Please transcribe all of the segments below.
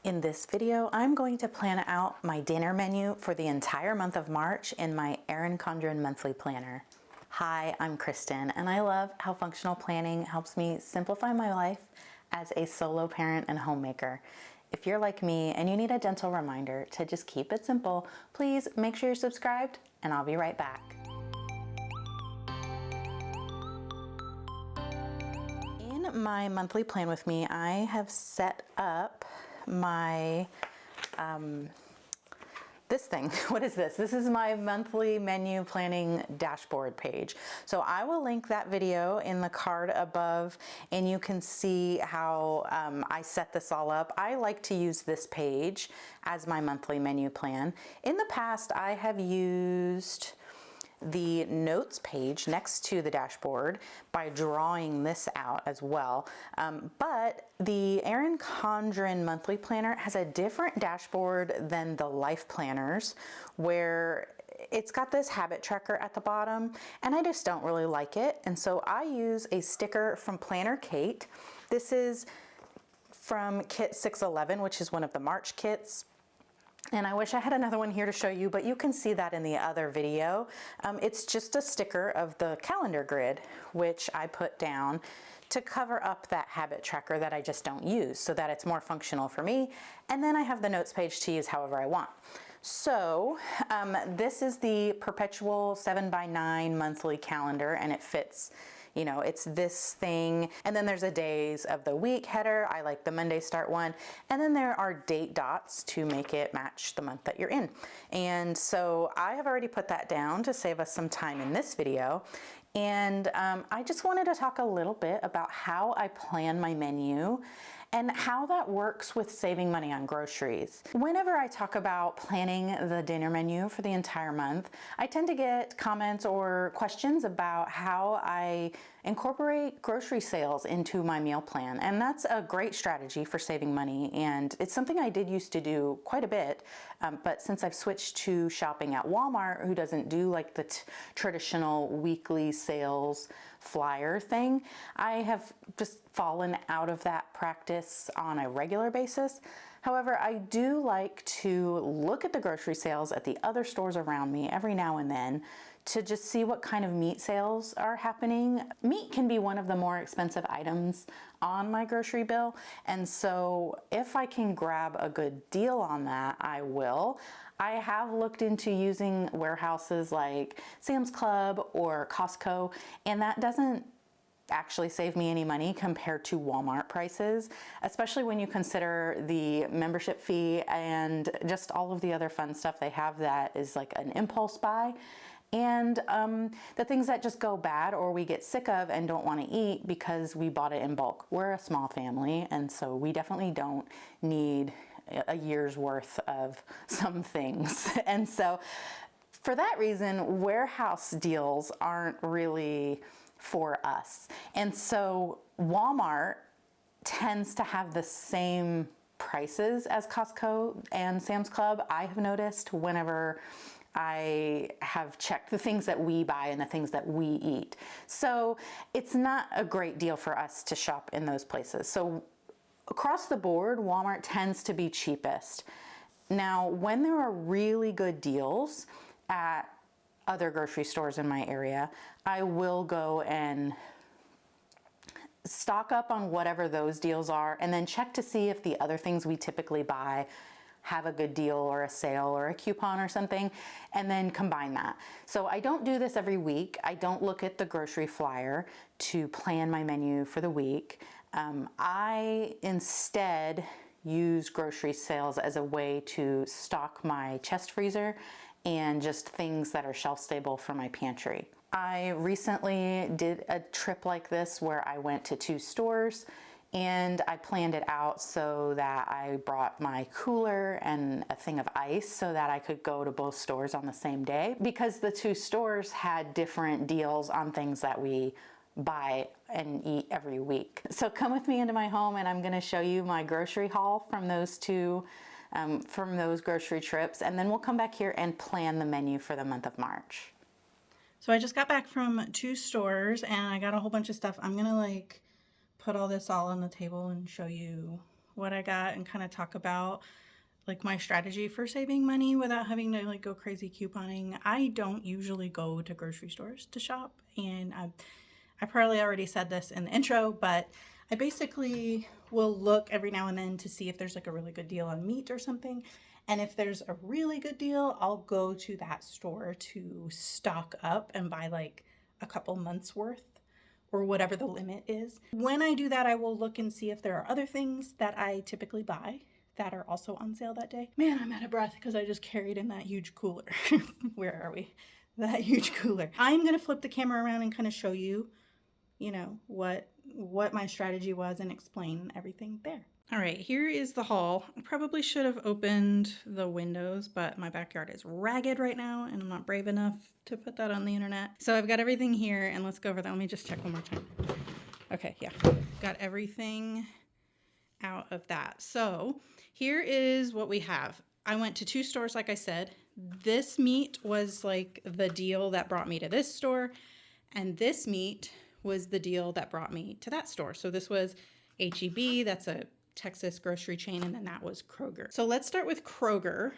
In this video, I'm going to plan out my dinner menu for the entire month of March in my Erin Condren monthly planner. Hi, I'm Kristen, and I love how functional planning helps me simplify my life as a solo parent and homemaker. If you're like me and you need a gentle reminder to just keep it simple, please make sure you're subscribed, and I'll be right back. In my monthly plan with me, I have set up my this thing. What is this? This is my monthly menu planning dashboard page. So I will link that video in the card above, and you can see how I set this all up. I like to use this page as my monthly menu plan. In the past, I have used the notes page next to the dashboard by drawing this out as well. But the Erin Condren monthly planner has a different dashboard than the life planners, where it's got this habit tracker at the bottom, and I just don't really like it. And so I use a sticker from Planner Kate. This is from kit 611, which is one of the March kits. And I wish I had another one here to show you, but you can see that in the other video. It's just a sticker of the calendar grid, which I put down to cover up that habit tracker that I just don't use, so that it's more functional for me. And then I have the notes page to use however I want. So this is the perpetual 7x9 monthly calendar, and it fits, you know, it's this thing. And then there's a days of the week header. I like the Monday start one. And then there are date dots to make it match the month that you're in. And so I have already put that down to save us some time in this video. And I just wanted to talk a little bit about how I plan my menu and how that works with saving money on groceries. Whenever I talk about planning the dinner menu for the entire month, I tend to get comments or questions about how I incorporate grocery sales into my meal plan. And that's a great strategy for saving money. And it's something I did used to do quite a bit. But since I've switched to shopping at Walmart, who doesn't do like the traditional weekly sales flyer thing, I have just fallen out of that practice on a regular basis. However, I do like to look at the grocery sales at the other stores around me every now and then to just see what kind of meat sales are happening. Meat can be one of the more expensive items on my grocery bill, and so if I can grab a good deal on that, I will. I have looked into using warehouses like Sam's Club or Costco, and that doesn't actually save me any money compared to Walmart prices, especially when you consider the membership fee and just all of the other fun stuff they have that is like an impulse buy. And the things that just go bad or we get sick of and don't want to eat because we bought it in bulk. We're a small family, and so we definitely don't need a year's worth of some things. And so for that reason, warehouse deals aren't really for us. And so Walmart tends to have the same prices as Costco and Sam's Club. I have noticed whenever I have checked the things that we buy and the things that we eat. So it's not a great deal for us to shop in those places. So across the board, Walmart tends to be cheapest. Now, when there are really good deals at other grocery stores in my area, I will go and stock up on whatever those deals are and then check to see if the other things we typically buy have a good deal or a sale or a coupon or something, and then combine that. So I don't do this every week. I don't look at the grocery flyer to plan my menu for the week. I instead use grocery sales as a way to stock my chest freezer and just things that are shelf stable for my pantry. I recently did a trip like this where I went to 2 stores, and I planned it out so that I brought my cooler and a thing of ice so that I could go to both stores on the same day, because the 2 stores had different deals on things that we buy and eat every week. So come with me into my home, and I'm going to show you my grocery haul from those grocery trips, and then we'll come back here and plan the menu for the month of March. So I just got back from 2 stores and I got a whole bunch of stuff. I'm gonna put all this all on the table and show you what I got and kind of talk about like my strategy for saving money without having to like go crazy couponing. I don't usually go to grocery stores to shop, and I probably already said this in the intro, but I basically will look every now and then to see if there's like a really good deal on meat or something. And if there's a really good deal, I'll go to that store to stock up and buy like a couple months worth or whatever the limit is. When I do that, I will look and see if there are other things that I typically buy that are also on sale that day. Man, I'm out of breath because I just carried in that huge cooler. Where are we? That huge cooler. I'm gonna flip the camera around and kind of show you, you know, what my strategy was and explain everything there. All right, here is the haul. I probably should have opened the windows, but my backyard is ragged right now and I'm not brave enough to put that on the internet. So I've got everything here and let's go over that. Let me just check one more time. Okay, yeah, got everything out of that. So here is what we have. I went to 2 stores, like I said. This meat was like the deal that brought me to this store, and this meat was the deal that brought me to that store. So this was H-E-B, that's a Texas grocery chain, and then that was Kroger. So let's start with Kroger.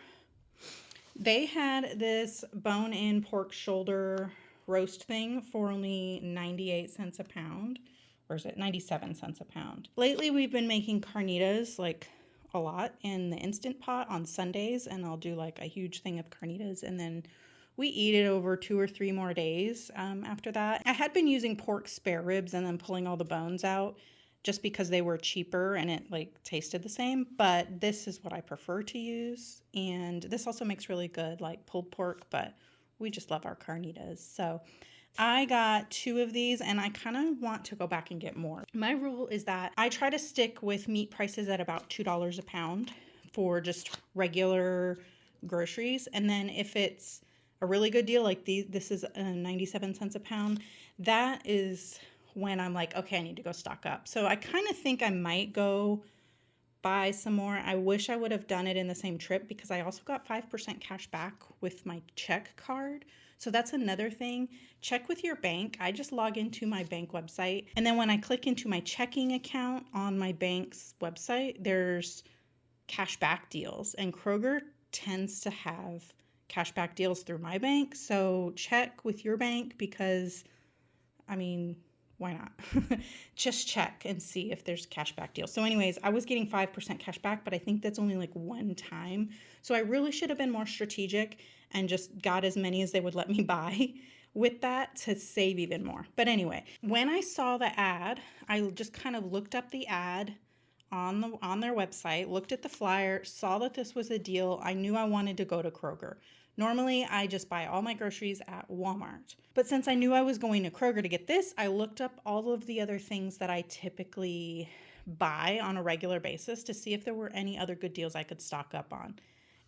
They had this bone-in pork shoulder roast thing for only 98 cents a pound. Or is it 97 cents a pound? Lately, we've been making carnitas like a lot in the Instant Pot on Sundays, and I'll do like a huge thing of carnitas, and then we eat it over 2 or 3 more days after that. I had been using pork spare ribs and then pulling all the bones out just because they were cheaper and it like tasted the same, but this is what I prefer to use, and this also makes really good like pulled pork, but we just love our carnitas. So I got 2 of these and I kind of want to go back and get more. My rule is that I try to stick with meat prices at about $2 a pound for just regular groceries. And then if it's a really good deal, like this is 97 cents a pound, that is when I'm like, okay, I need to go stock up. So I kind of think I might go buy some more. I wish I would have done it in the same trip because I also got 5% cash back with my check card. So that's another thing. Check with your bank. I just log into my bank website, and then when I click into my checking account on my bank's website, there's cash back deals, and Kroger tends to have cash back deals through my bank. So check with your bank because, I mean, why not? Just check and see if there's cash back deals. So anyways, I was getting 5% cash back, but I think that's only like one time. So I really should have been more strategic and just got as many as they would let me buy with that to save even more. But anyway, when I saw the ad, I just kind of looked up the ad on their website, looked at the flyer, saw that this was a deal. I knew I wanted to go to Kroger. Normally, I just buy all my groceries at Walmart. But since I knew I was going to Kroger to get this, I looked up all of the other things that I typically buy on a regular basis to see if there were any other good deals I could stock up on.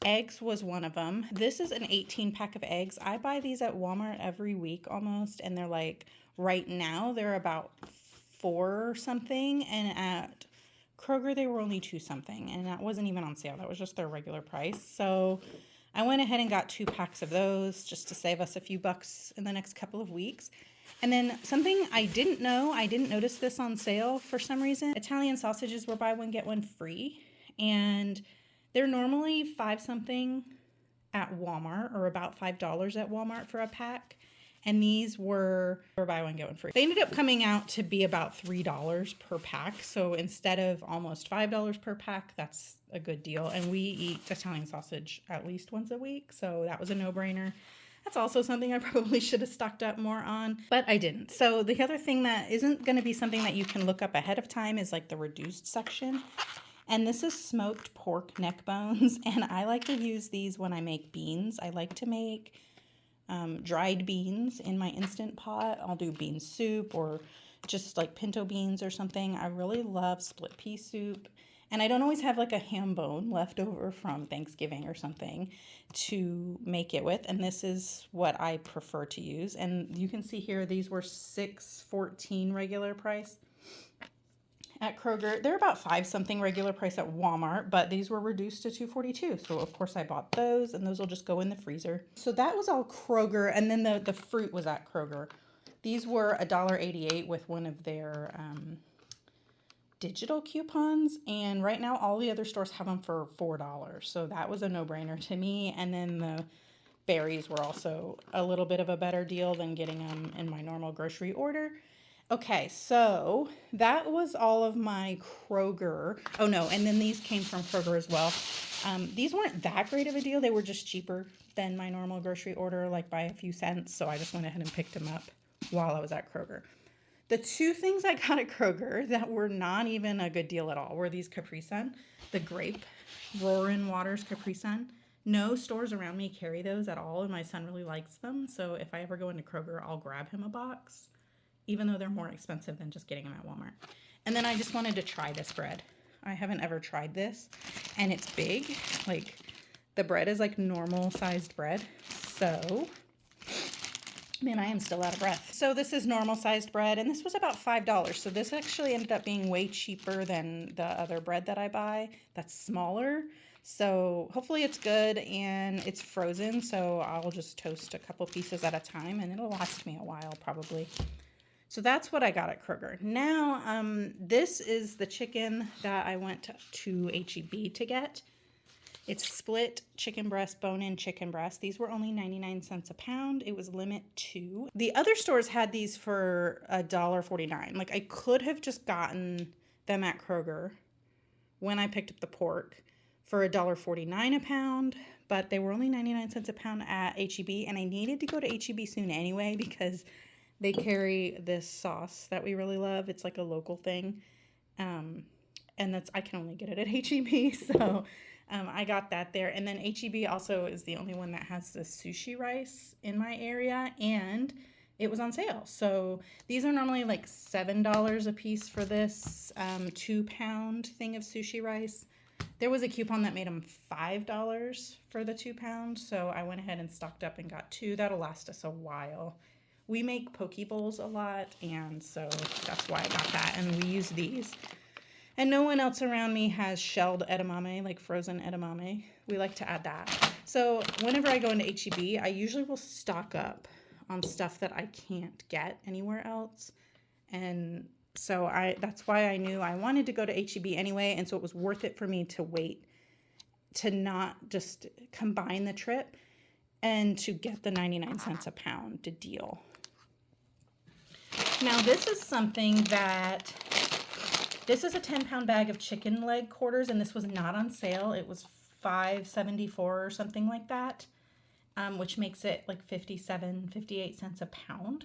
Eggs was one of them. This is an 18 pack of eggs. I buy these at Walmart every week almost, and they're like, right now, they're about $4 or something, and at Kroger, they were only $2 something, and that wasn't even on sale. That was just their regular price. So I went ahead and got 2 packs of those just to save us a few bucks in the next couple of weeks. And then something I didn't know, I didn't notice this on sale for some reason. Italian sausages were buy one, get one free. And they're normally 5 something at Walmart, or about $5 at Walmart for a pack. And these were buy one, get one free. They ended up coming out to be about $3 per pack. So instead of almost $5 per pack, that's a good deal. And we eat Italian sausage at least once a week. So that was a no-brainer. That's also something I probably should have stocked up more on, but I didn't. So the other thing that isn't going to be something that you can look up ahead of time is like the reduced section. And this is smoked pork neck bones. And I like to use these when I make beans. I like to make dried beans in my Instant Pot. I'll do bean soup or just like pinto beans or something. I really love split pea soup. And I don't always have like a ham bone left over from Thanksgiving or something to make it with. And this is what I prefer to use. And you can see here, these were $6.14 regular price at Kroger. They're about 5 something regular price at Walmart, but these were reduced to $2.42. So of course I bought those, and those will just go in the freezer. So that was all Kroger. And then the fruit was at Kroger. These were $1.88 with one of their digital coupons, and right now all the other stores have them for $4. So that was a no-brainer to me. And then the berries were also a little bit of a better deal than getting them in my normal grocery order. Okay, so that was all of my Kroger. Oh no, and then these came from Kroger as well. These weren't that great of a deal. They were just cheaper than my normal grocery order, like by a few cents. So I just went ahead and picked them up while I was at Kroger. The two things I got at Kroger that were not even a good deal at all were these Capri Sun, the grape Roaring Waters Capri Sun. No stores around me carry those at all, and my son really likes them. So if I ever go into Kroger, I'll grab him a box, even though they're more expensive than just getting them at Walmart. And then I just wanted to try this bread. I haven't ever tried this, and it's big. Like, the bread is like normal sized bread. So, man, I am still out of breath. So this is normal sized bread, and this was about $5. So this actually ended up being way cheaper than the other bread that I buy that's smaller. So hopefully it's good, and it's frozen, so I'll just toast a couple pieces at a time, and it'll last me a while probably. So that's what I got at Kroger. Now, this is the chicken that I went to H-E-B to get. It's split chicken breast, bone-in chicken breast. These were only 99 cents a pound. It was limit 2. The other stores had these for $1.49. Like, I could have just gotten them at Kroger when I picked up the pork for $1.49 a pound, but they were only 99 cents a pound at H-E-B, and I needed to go to H-E-B soon anyway because they carry this sauce that we really love. It's like a local thing, and I can only get it at H-E-B, so I got that there. And then H-E-B also is the only one that has the sushi rice in my area, and it was on sale. So these are normally like $7 a piece for this 2-pound thing of sushi rice. There was a coupon that made them $5 for the 2 pounds, so I went ahead and stocked up and got 2. That'll last us a while. We make poke bowls a lot, and so that's why I got that, and we use these. And no one else around me has shelled edamame, like frozen edamame. We like to add that. So whenever I go into H-E-B, I usually will stock up on stuff that I can't get anywhere else. And so that's why I knew I wanted to go to H-E-B anyway, and so it was worth it for me to wait to not just combine the trip and to get the 99 cents a pound deal. Now this is something that, this is a 10-pound bag of chicken leg quarters, and this was not on sale. It was $5.74 or something like that, which makes it like 58 cents a pound.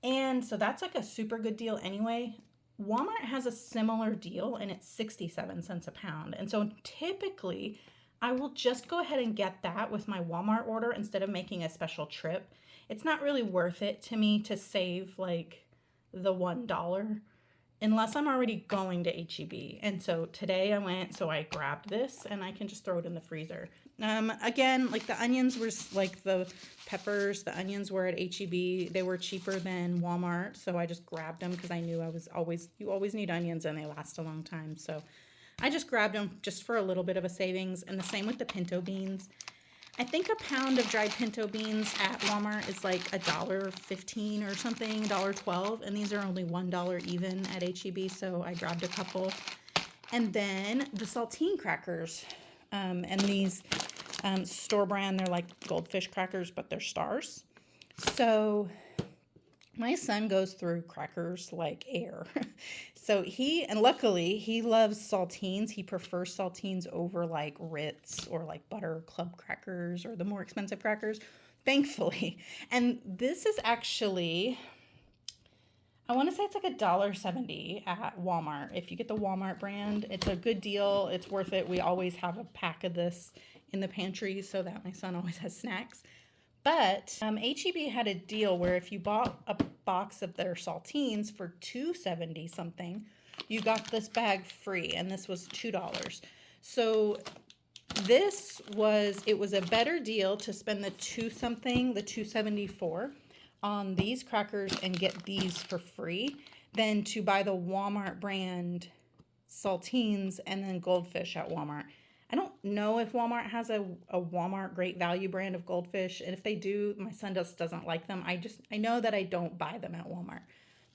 And so that's like a super good deal anyway. Walmart has a similar deal, and it's 67 cents a pound. And so typically I will just go ahead and get that with my Walmart order instead of making a special trip. It's not really worth it to me to save like the $1 unless I'm already going to H-E-B. And so today I went, so I grabbed this, and I can just throw it in the freezer. Again, like the onions were, like the peppers, the onions were at H-E-B. They were cheaper than Walmart, so I just grabbed them because I knew you always need onions, and they last a long time. So I just grabbed them just for a little bit of a savings. And the same with the pinto beans. I think a pound of dried pinto beans at Walmart is like $1.15 or something, $1.12, and these are only $1 even at H-E-B, so I grabbed a couple. And then the saltine crackers, and these store brand, they're like goldfish crackers, but they're stars. So my son goes through crackers like air. So luckily he loves saltines. He prefers saltines over like Ritz or like Butter Club crackers or the more expensive crackers, thankfully. And this is actually, I want to say it's like $1.70 at Walmart. If you get the Walmart brand, it's a good deal. It's worth it. We always have a pack of this in the pantry so that my son always has snacks. But H-E-B had a deal where if you bought a box of their saltines for $2.70 something, you got this bag free, and this was $2. So it was a better deal to spend the $2.74 on these crackers and get these for free than to buy the Walmart brand saltines and then goldfish at Walmart. I don't know if Walmart has a Walmart Great Value brand of goldfish, and if they do, my son just doesn't like them. I know that I don't buy them at Walmart,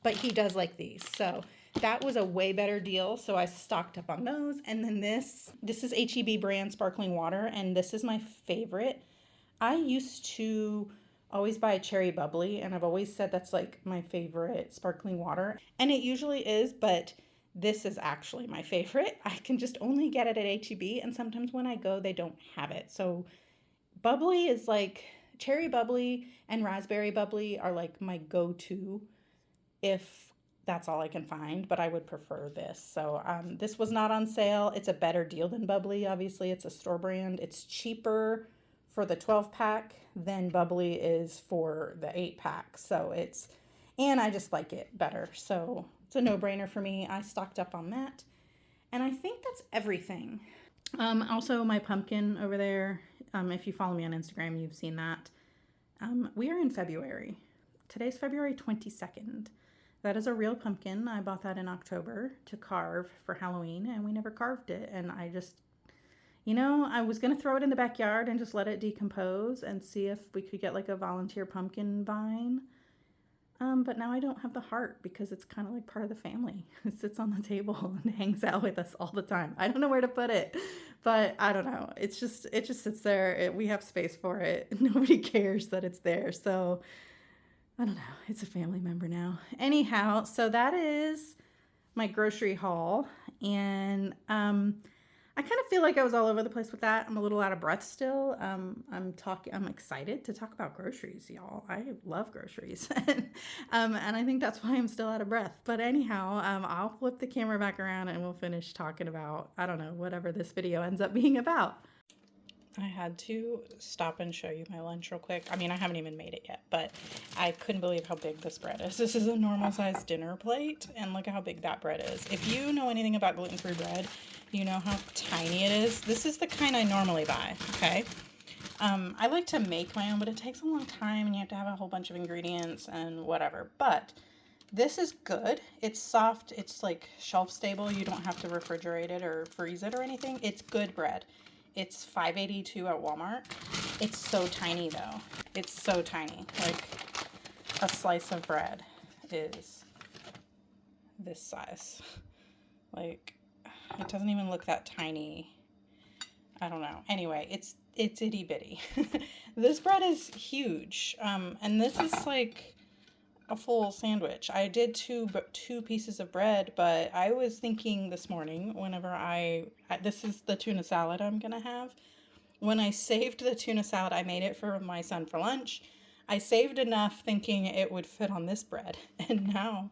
but he does like these. So That was a way better deal, so I stocked up on those. And then this is H-E-B brand sparkling water, and this is my favorite. I used to always buy cherry bubbly, and I've always said that's like my favorite sparkling water, and it usually is, but this is actually my favorite. I can just only get it at H-E-B, and sometimes when I go, they don't have it. So bubbly is like cherry bubbly and raspberry bubbly are like my go-to if that's all I can find, but I would prefer this. So this was not on sale. It's a better deal than bubbly. Obviously, it's a store brand. It's cheaper for the 12 pack than bubbly is for the 8 pack. So and I just like it better. So it's a no-brainer for me. I stocked up on that. And I think that's everything. Also my pumpkin over there. If you follow me on Instagram, you've seen that. We are in February. Today's February 22nd. That is a real pumpkin. I bought that in October to carve for Halloween, and we never carved it. And I just, I was going to throw it in the backyard and just let it decompose and see if we could get like a volunteer pumpkin vine. But now I don't have the heart because it's kind of like part of the family. It sits on the table and hangs out with us all the time. I don't know where to put it, but I don't know. It just sits there. We have space for it. Nobody cares that it's there. So I don't know. It's a family member now. Anyhow, so that is my grocery haul. And I kind of feel like I was all over the place with that. I'm a little out of breath still. I'm excited to talk about groceries, y'all. I love groceries. And I think that's why I'm still out of breath. But anyhow, I'll flip the camera back around and we'll finish talking about, I don't know, whatever this video ends up being about. I had to stop and show you my lunch real quick. I mean, I haven't even made it yet, but I couldn't believe how big this bread is. This is a normal sized dinner plate, and look at how big that bread is. If you know anything about gluten-free bread, you know how tiny it is. This is the kind I normally buy, okay? I like to make my own, but it takes a long time, and you have to have a whole bunch of ingredients and whatever. But this is good. It's soft. It's like shelf stable. You don't have to refrigerate it or freeze it or anything. It's good bread. It's $5.82 at Walmart. It's so tiny though. It's so tiny. Like a slice of bread is this size. Like it doesn't even look that tiny. I don't know. Anyway, it's itty bitty. This bread is huge. And this is like a full sandwich. I did two pieces of bread, but I was thinking this morning whenever this is the tuna salad I'm gonna have. When I saved the tuna salad, I made it for my son for lunch. I saved enough thinking it would fit on this bread, and now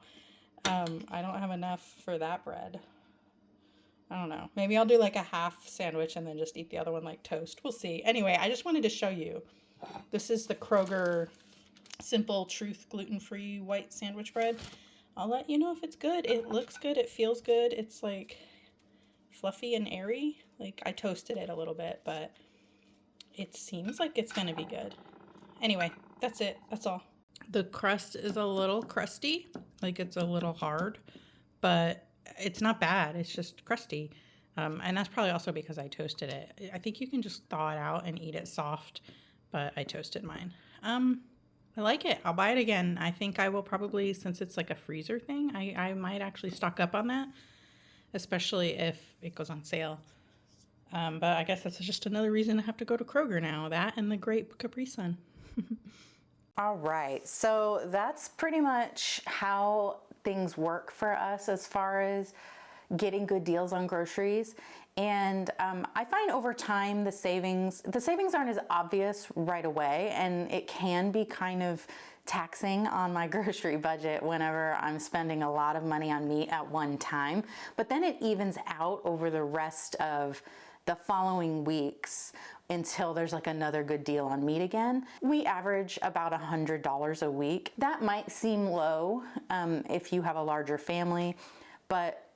I don't have enough for that bread. I don't know. Maybe I'll do like a half sandwich and then just eat the other one like toast. We'll see. Anyway, I just wanted to show you. This is the Kroger Simple Truth gluten-free white sandwich bread. I'll let you know if it's good. It looks good. It feels good. It's like fluffy and airy. Like I toasted it a little bit, but it seems like it's gonna be good. Anyway, that's it. That's all. The crust is a little crusty. Like it's a little hard, but it's not bad. It's just crusty. And that's probably also because I toasted it. I think you can just thaw it out and eat it soft, but I toasted mine. I like it. I'll buy it again. I think I will probably, since it's like a freezer thing, I might actually stock up on that, especially if it goes on sale. But I guess that's just another reason to have to go to Kroger now. That and the great Capri Sun. All right, so that's pretty much how things work for us as far as getting good deals on groceries. And I find over time the savings aren't as obvious right away, and it can be kind of taxing on my grocery budget whenever I'm spending a lot of money on meat at one time. But then it evens out over the rest of the following weeks until there's like another good deal on meat again. We average about $100 a week. That might seem low if you have a larger family, but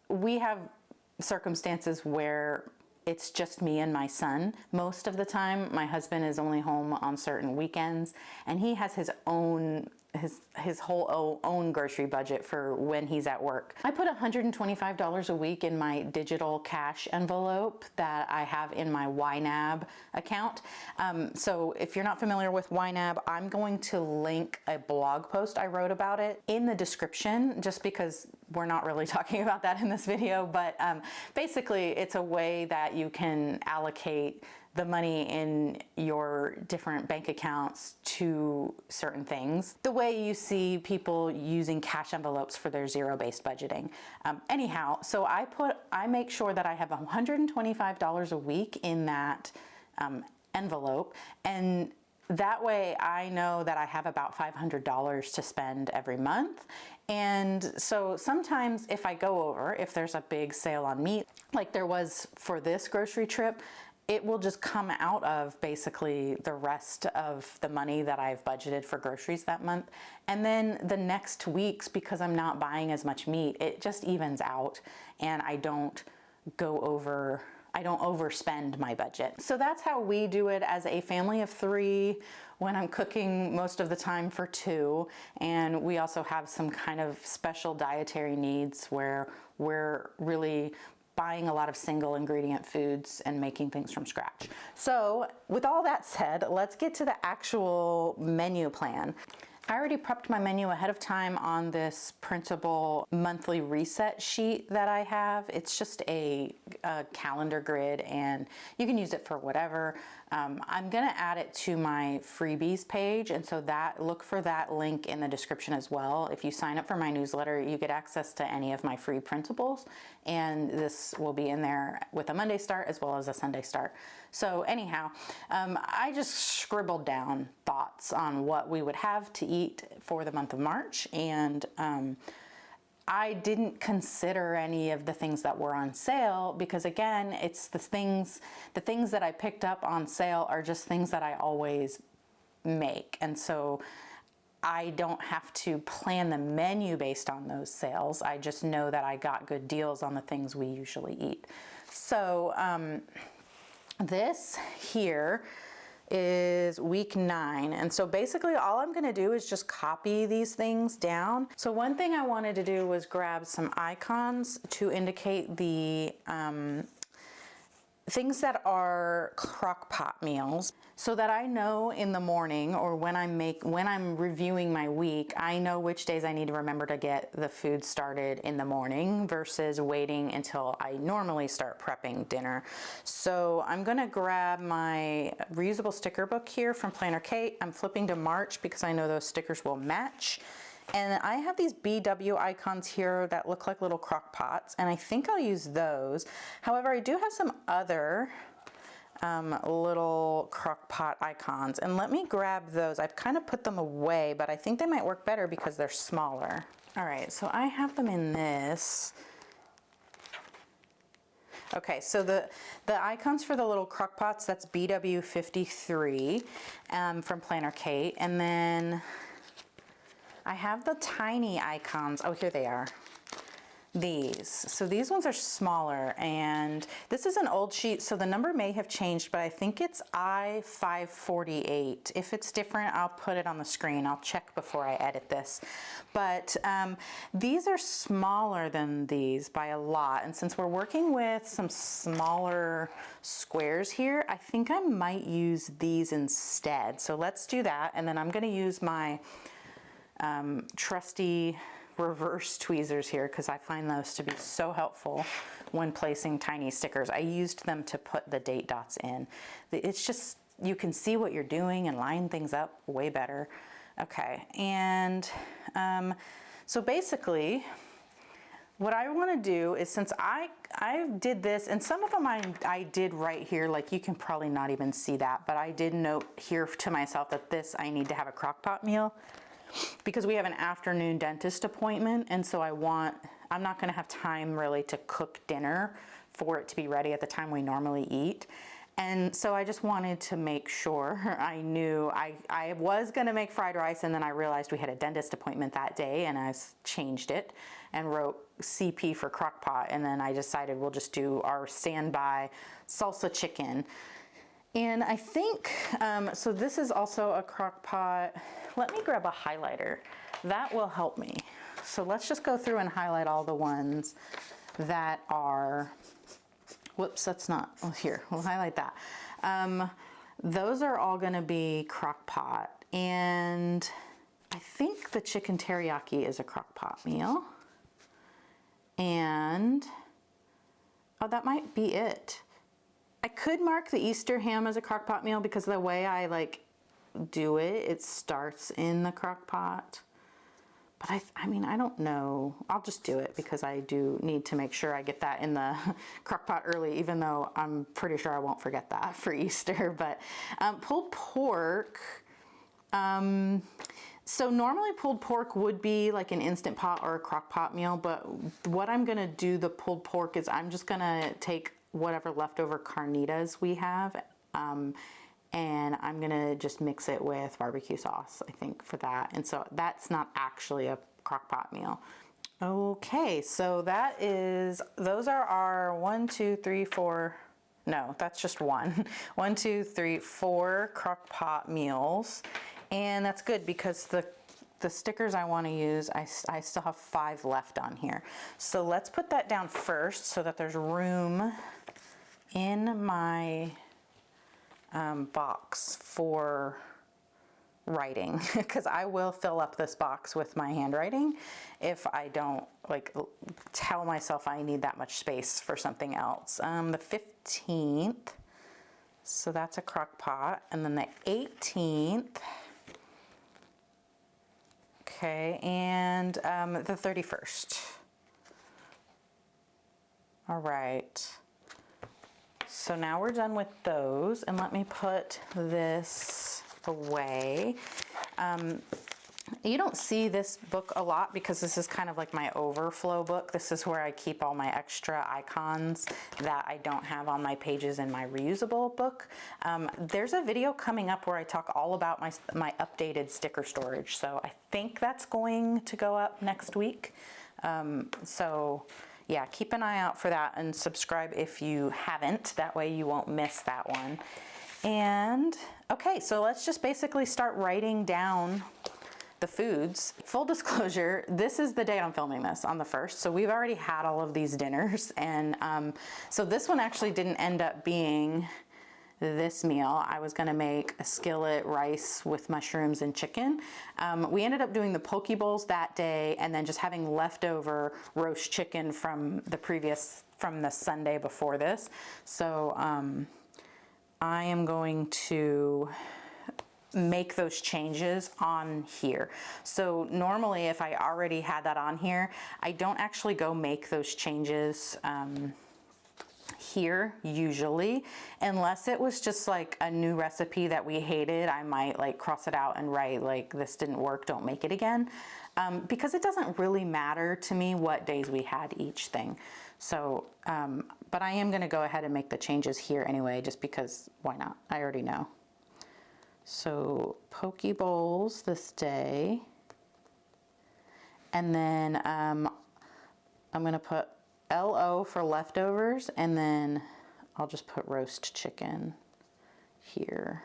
we have circumstances where it's just me and my son most of the time. My husband is only home on certain weekends, and he has his whole own grocery budget for when he's at work. I put $125 a week in my digital cash envelope that I have in my YNAB account. So if you're not familiar with YNAB, I'm going to link a blog post I wrote about it in the description, just because we're not really talking about that in this video, but basically it's a way that you can allocate the money in your different bank accounts to certain things, the way you see people using cash envelopes for their zero-based budgeting. Anyhow, so I make sure that I have $125 a week in that envelope, and that way I know that I have about $500 to spend every month. And so sometimes if I go over, if there's a big sale on meat, like there was for this grocery trip, it will just come out of basically the rest of the money that I've budgeted for groceries that month. And then the next weeks, because I'm not buying as much meat, it just evens out and I don't overspend my budget. So that's how we do it as a family of 3 when I'm cooking most of the time for 2. And we also have some kind of special dietary needs where we're really buying a lot of single ingredient foods and making things from scratch. So with all that said, let's get to the actual menu plan. I already prepped my menu ahead of time on this printable monthly reset sheet that I have. It's just a calendar grid and you can use it for whatever. I'm gonna add it to my freebies page, and so look for that link in the description as well. If you sign up for my newsletter, you get access to any of my free printables, and this will be in there with a Monday start as well as a Sunday start. So anyhow, I just scribbled down thoughts on what we would have to eat for the month of March, and I didn't consider any of the things that were on sale because, again, it's the things that I picked up on sale are just things that I always make, and so I don't have to plan the menu based on those sales. I just know that I got good deals on the things we usually eat. So this here is week 9, and so basically all I'm going to do is just copy these things down. So one thing I wanted to do was grab some icons to indicate the things that are crock pot meals, so that I know in the morning or when I'm reviewing my week, I know which days I need to remember to get the food started in the morning versus waiting until I normally start prepping dinner. So I'm gonna grab my reusable sticker book here from Planner Kate. I'm flipping to March because I know those stickers will match. And I have these BW icons here that look like little crock pots, and I think I'll use those. However, I do have some other little crock pot icons, and let me grab those. I've kind of put them away, but I think they might work better because they're smaller. All right, so I have them in this. Okay, so the icons for the little crock pots, that's BW53 from Planner Kate, and then I have the tiny icons. Oh, here they are. These. So these ones are smaller, and this is an old sheet, so the number may have changed, but I think it's I548. If it's different, I'll put it on the screen. I'll check before I edit this. But these are smaller than these by a lot, and since we're working with some smaller squares here, I think I might use these instead. So let's do that, and then I'm going to use my trusty reverse tweezers here because I find those to be so helpful when placing tiny stickers. I used them to put the date dots in. It's just, you can see what you're doing and line things up way better. Okay, and so basically what I want to do is, since I did this, and some of them I did right here, like you can probably not even see that, but I did note here to myself that this, I need to have a crock pot meal, because we have an afternoon dentist appointment, and so I'm not going to have time really to cook dinner for it to be ready at the time we normally eat. And so I just wanted to make sure I knew I was going to make fried rice, and then I realized we had a dentist appointment that day, and I changed it and wrote CP for crock pot, and then I decided we'll just do our standby salsa chicken. And I think, so this is also a crock pot. Let me grab a highlighter. That will help me. So let's just go through and highlight all the ones that are, whoops, that's not, oh, here, we'll highlight that. Those are all gonna be crock pot. And I think the chicken teriyaki is a crock pot meal. And, oh, that might be it. I could mark the Easter ham as a crock pot meal because the way I like do it, it starts in the crock pot. But I mean, I don't know. I'll just do it because I do need to make sure I get that in the crock pot early, even though I'm pretty sure I won't forget that for Easter. But pulled pork. So normally pulled pork would be like an Instant Pot or a crock pot meal, but what I'm gonna do the pulled pork is I'm just gonna take whatever leftover carnitas we have, and I'm gonna just mix it with barbecue sauce, I think, for that. And so that's not actually a crock pot meal. Okay, so those are our 1, 2, 3, 4, no, that's just one. 1, 2, 3, 4 crock pot meals. And that's good because the stickers I want to use, I still have 5 left on here. So let's put that down first so that there's room in my box for writing, because I will fill up this box with my handwriting if I don't like tell myself I need that much space for something else. The 15th, so that's a crock pot, and then the 18th. Okay, and the 31st. All right. So now we're done with those, and let me put this away. You don't see this book a lot because this is kind of like my overflow book. This is where I keep all my extra icons that I don't have on my pages in my reusable book. There's a video coming up where I talk all about my updated sticker storage. So I think that's going to go up next week. So yeah, keep an eye out for that and subscribe if you haven't. That way you won't miss that one. And okay, so let's just basically start writing down the foods. Full disclosure, this is the day I'm filming this, on the 1st. So we've already had all of these dinners. And so this one actually didn't end up being this meal. I was gonna make a skillet rice with mushrooms and chicken. We ended up doing the poke bowls that day and then just having leftover roast chicken from the Sunday before this. So I am going to make those changes on here. So normally if I already had that on here, I don't actually go make those changes here usually, unless it was just like a new recipe that we hated. I might like cross it out and write like, this didn't work, don't make it again. Because it doesn't really matter to me what days we had each thing. So, but I am gonna go ahead and make the changes here anyway, just because why not? I already know. So poke bowls this day. And then I'm gonna put LO for leftovers, and then I'll just put roast chicken here.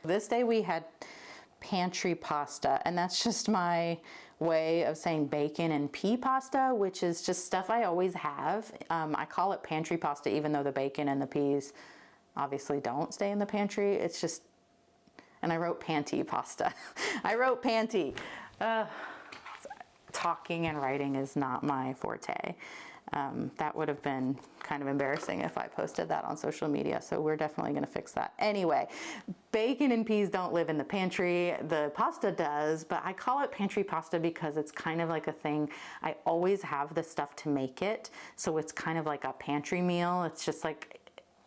This day we had pantry pasta, and that's just my way of saying bacon and pea pasta, which is just stuff I always have. I call it pantry pasta even though the bacon and the peas obviously don't stay in the pantry. It's just, and I wrote panty pasta. I wrote panty. Talking and writing is not my forte. That would have been kind of embarrassing if I posted that on social media, so we're definitely gonna fix that. Anyway, bacon and peas don't live in the pantry. The pasta does, but I call it pantry pasta because it's kind of like a thing. I always have the stuff to make it, so it's kind of like a pantry meal. It's just like,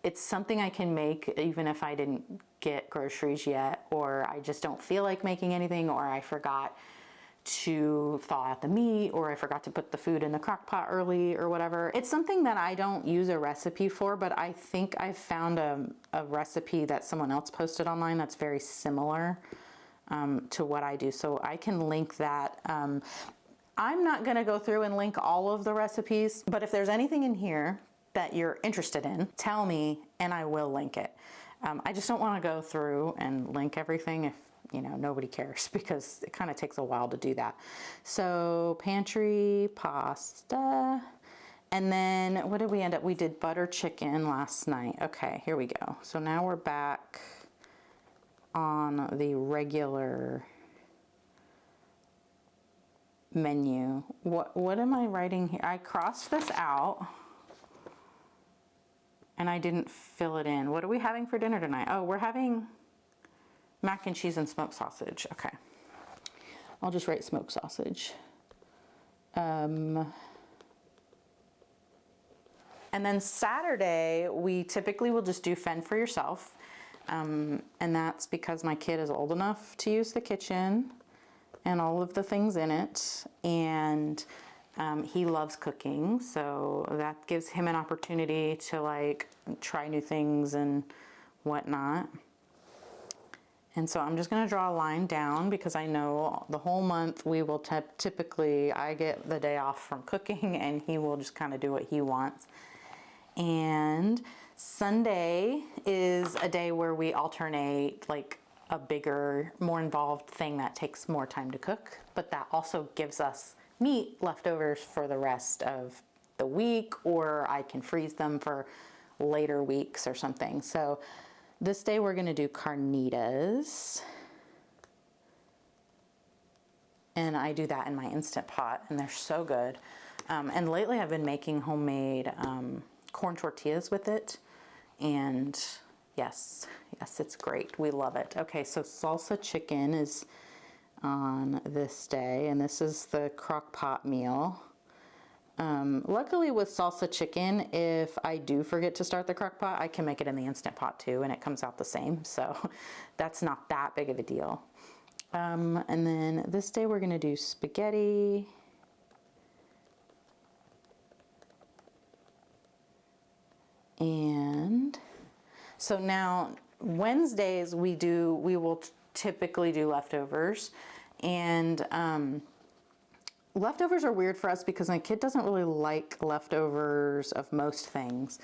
it's something I can make even if I didn't get groceries yet, or I just don't feel like making anything, or I forgot to thaw out the meat, or I forgot to put the food in the crock pot early or whatever. It's something that I don't use a recipe for, but I think I found a recipe that someone else posted online that's very similar to what I do. So I can link that. I'm not gonna go through and link all of the recipes, but if there's anything in here that you're interested in, tell me and I will link it. I just don't wanna go through and link everything if nobody cares, because it kind of takes a while to do that. So pantry pasta, and then what did we end up? We did butter chicken last night. Okay, here we go. So now we're back on the regular menu. What am I writing here? I crossed this out and I didn't fill it in. What are we having for dinner tonight? Oh, we're having mac and cheese and smoked sausage. Okay. I'll just write smoked sausage. And then Saturday, we typically will just do fend for yourself. And that's because my kid is old enough to use the kitchen and all of the things in it. And he loves cooking, so that gives him an opportunity to like try new things and whatnot. And so I'm just going to draw a line down because I know the whole month we will typically, I get the day off from cooking and he will just kind of do what he wants. And Sunday is a day where we alternate like a bigger, more involved thing that takes more time to cook, but that also gives us meat leftovers for the rest of the week, or I can freeze them for later weeks or something. So this day we're gonna do carnitas. And I do that in my Instant Pot and they're so good. And lately I've been making homemade corn tortillas with it. And yes, it's great. We love it. Okay, so salsa chicken is on this day, and this is the crock pot meal. Luckily with salsa chicken, if I do forget to start the crock pot, I can make it in the Instant Pot too, and it comes out the same. So that's not that big of a deal. And then this day we're gonna do spaghetti. And so now Wednesdays we will typically do leftovers, and leftovers are weird for us because my kid doesn't really like leftovers of most things.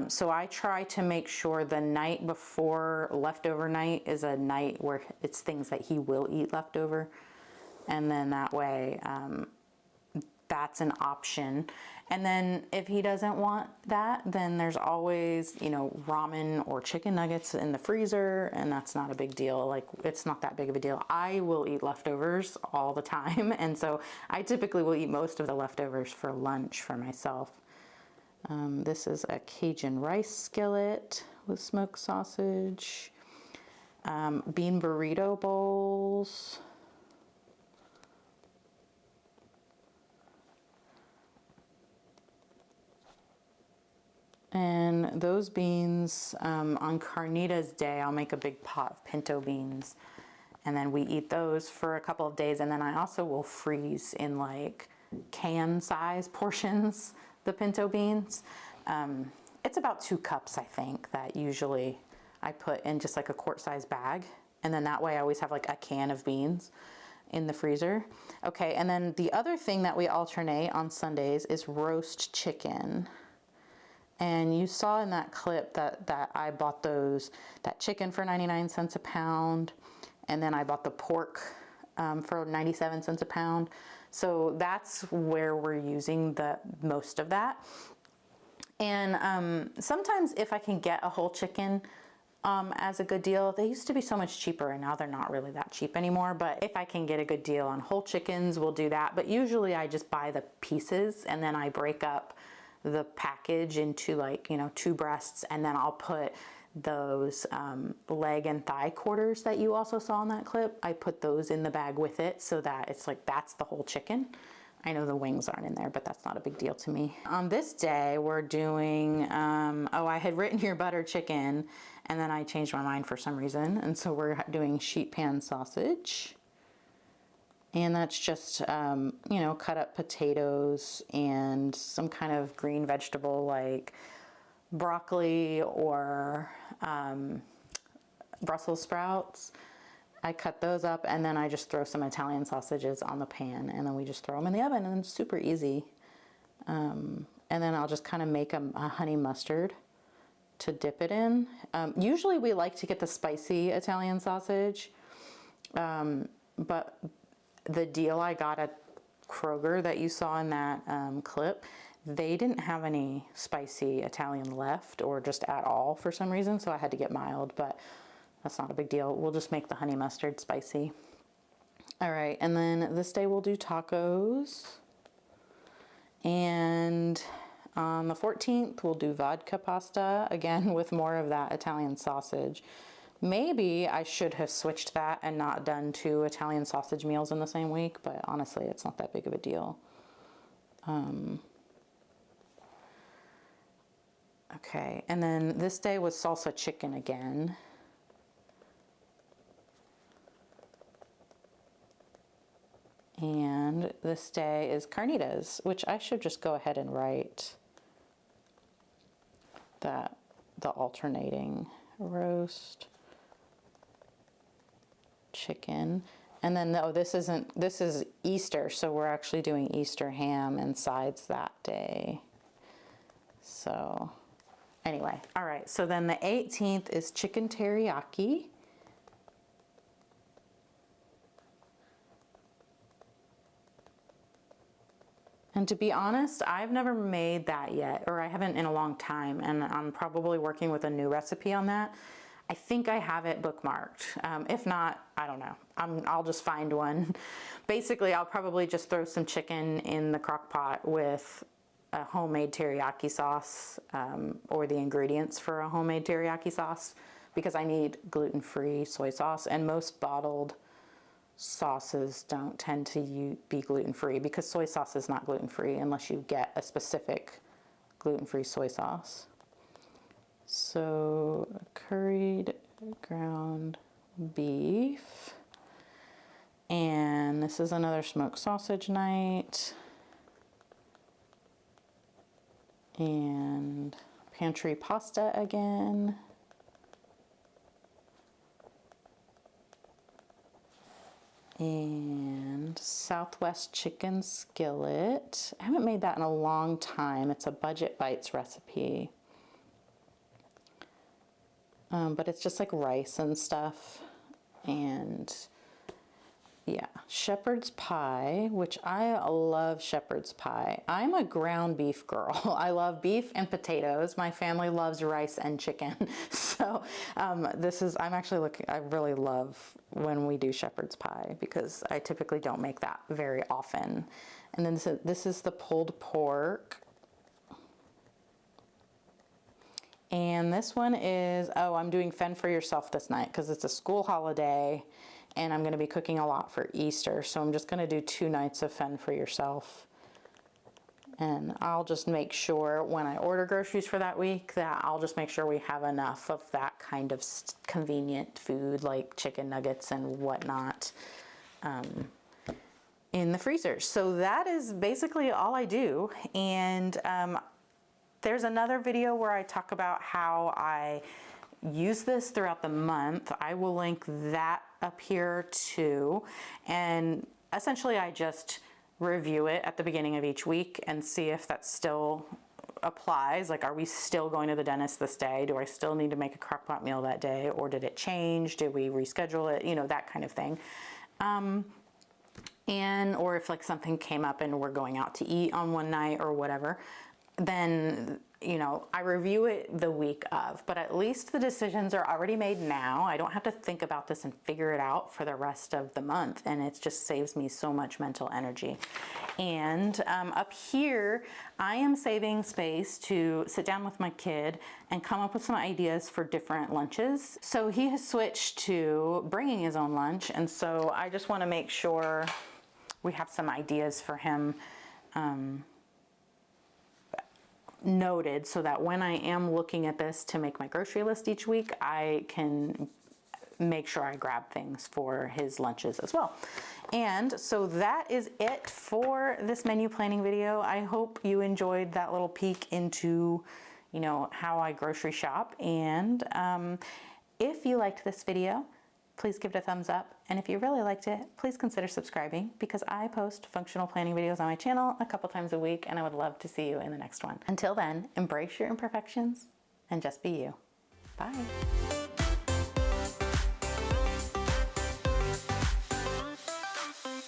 So I try to make sure the night before leftover night is a night where it's things that he will eat leftover. And then that way, that's an option. And then if he doesn't want that, then there's always, you know, ramen or chicken nuggets in the freezer, and that's not a big deal. Like, it's not that big of a deal. I will eat leftovers all the time, and so I typically will eat most of the leftovers for lunch for myself. This is a Cajun rice skillet with smoked sausage, bean burrito bowls, and those beans, on Carnitas Day, I'll make a big pot of pinto beans, and then we eat those for a couple of days, and then I also will freeze in like can size portions the pinto beans. It's about 2 cups, I think, that usually I put in just like a quart size bag, and then that way I always have like a can of beans in the freezer. Okay, and then the other thing that we alternate on Sundays is roast chicken. And you saw in that clip that I bought that chicken for 99 cents a pound, and then I bought the pork for 97 cents a pound. So that's where we're using the most of that. And sometimes if I can get a whole chicken as a good deal, they used to be so much cheaper, and now they're not really that cheap anymore. But if I can get a good deal on whole chickens, we'll do that. But usually I just buy the pieces and then I break up the package into, like, you know, 2 breasts, and then I'll put those leg and thigh quarters that you also saw in that clip. I put those in the bag with it so that it's like that's the whole chicken. I know the wings aren't in there, but that's not a big deal to me. On this day we're doing I had written here butter chicken, and then I changed my mind for some reason, and so we're doing sheet pan sausage. And that's just, you know, cut up potatoes and some kind of green vegetable like broccoli or Brussels sprouts. I cut those up, and then I just throw some Italian sausages on the pan, and then we just throw them in the oven, and it's super easy. And then I'll just kind of make a honey mustard to dip it in. Usually we like to get the spicy Italian sausage, but the deal I got at Kroger that you saw in that clip, they didn't have any spicy Italian left, or just at all for some reason, so I had to get mild, but that's not a big deal. We'll just make the honey mustard spicy. All right, and then this day we'll do tacos. And on the 14th, we'll do vodka pasta, again with more of that Italian sausage. Maybe I should have switched that and not done 2 Italian sausage meals in the same week, but honestly, it's not that big of a deal. Okay, and then this day was salsa chicken again. And this day is carnitas, which I should just go ahead and write that, the alternating roast chicken. And then, no, this is Easter, so we're actually doing Easter ham and sides that day. So anyway, all right, so then the 18th is chicken teriyaki. And to be honest, I've never made that yet, or I haven't in a long time, and I'm probably working with a new recipe on that. I think I have it bookmarked. If not, I don't know. I'll just find one. Basically, I'll probably just throw some chicken in the crock pot with a homemade teriyaki sauce, or the ingredients for a homemade teriyaki sauce, because I need gluten-free soy sauce, and most bottled sauces don't tend to be gluten-free, because soy sauce is not gluten-free unless you get a specific gluten-free soy sauce. So curried ground beef, and this is another smoked sausage night, and pantry pasta again. And Southwest chicken skillet. I haven't made that in a long time. It's a Budget Bites recipe. But it's just like rice and stuff. And yeah, shepherd's pie, which I love shepherd's pie. I'm a ground beef girl. I love beef and potatoes. My family loves rice and chicken. So I'm actually looking, I really love when we do shepherd's pie, because I typically don't make that very often. And then this is the pulled pork. And this one is, I'm doing Fend for Yourself this night because it's a school holiday and I'm going to be cooking a lot for Easter. So I'm just going to do 2 nights of Fend for Yourself. And I'll just make sure when I order groceries for that week that I'll just make sure we have enough of that kind of convenient food like chicken nuggets and whatnot in the freezers. So that is basically all I do. And there's another video where I talk about how I use this throughout the month. I will link that up here too. And essentially I just review it at the beginning of each week and see if that still applies. Like, are we still going to the dentist this day? Do I still need to make a crock pot meal that day? Or did it change? Did we reschedule it? You know, that kind of thing. Or if like something came up and we're going out to eat on one night or whatever, then, you know, I review it the week of, but at least the decisions are already made now. I don't have to think about this and figure it out for the rest of the month. And it just saves me so much mental energy. And up here, I am saving space to sit down with my kid and come up with some ideas for different lunches. So he has switched to bringing his own lunch. And so I just want to make sure we have some ideas for him noted, so that when I am looking at this to make my grocery list each week, I can make sure I grab things for his lunches as well. And so that is it for this menu planning video. I hope you enjoyed that little peek into, you know, how I grocery shop. And if you liked this video, please give it a thumbs up. And if you really liked it, please consider subscribing, because I post functional planning videos on my channel a couple times a week, and I would love to see you in the next one. Until then, embrace your imperfections and just be you. Bye.